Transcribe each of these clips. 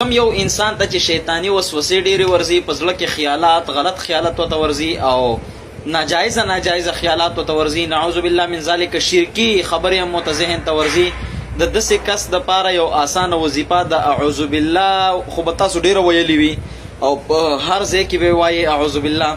کم یو انسان ته چې شیطانی وسوسې ډېرې ورځي په زړه کې خیالات غلط خیالات ورته ورځي او ناجایزه خیالات ورته ورځي نعوذ بالله من ذلک شرکی خبرې هم ورته ذهن ته ورځي د داسې کس دپاره یو اسانه وظیفه د اعوذ بالله خو به تاسو ډېره ویلې وي او په هر ځای کې به وایي اعوذ بالله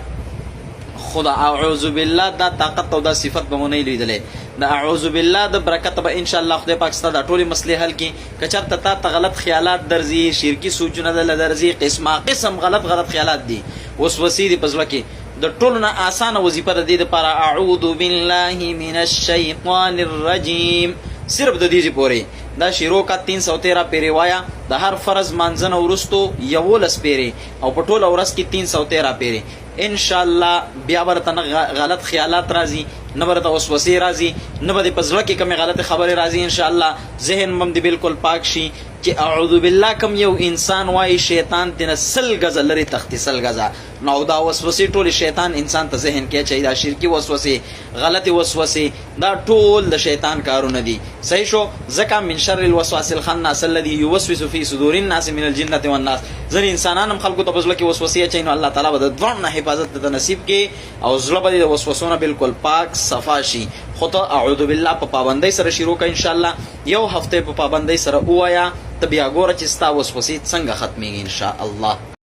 خو د اعوذ بالله دا طاقت او دا صفت به مو نه لیدلی د اعوذ بالله د برکت به انشاءالله خدای پاک ستا دا ټولې مسلې حل کړي که چېرته تا ته غلط خیالات درځي شرکي سوچونه دله درځي قسمه قسم غلط خیالات دي وسوسې دي په زړه کې د ټولو نه اسانه وظیفه د دې دپاره اعوذ بالله من الشیطان الرجیم صرف د دې پورې دا شروع کا 313 پیرې وایا د هر فرض مانځنه وروستو 11 پیرې او په ټوله ورځ کې 313 پیرې ان شاء الله بیا ورته نه غلط خیالات راځي نه ورته وسوسې راځي نه به د په زړه کې کومې غلطې خبرې راځي ان شاء الله ذهن هم دې بالکل پاک شي چې اعوذ بالله کوم یو انسان وایي شیطان تېنه 100 ګزه لرې تښتي 100 ګزه نو دا وسوسې ټولې شیطان انسان ته ذهن کې اچوي دا شرکي وسوسې غلطې وسوسې دا ټول د شیطان کارونه دي صحیح شو ځکه من شر الوسواس الخناس الذي يوسوس في صدور الناس من الجنة والناس ځینې انسانان هم خلکو ته په زړه کې وسوسې اچوي نو الله تعالی به د دواړو نه حفاظت درته نصیب کړي او زړه به د وسوسو نه بالکل پاک صفا شي خو ته اعوذ بالله په پابندۍ سره شروع کړه انشاءالله یو هفته په پابندۍ سره ووایه ته بیا ګوره چې ستا وسوسې څنګه ختمېږي انشاءالله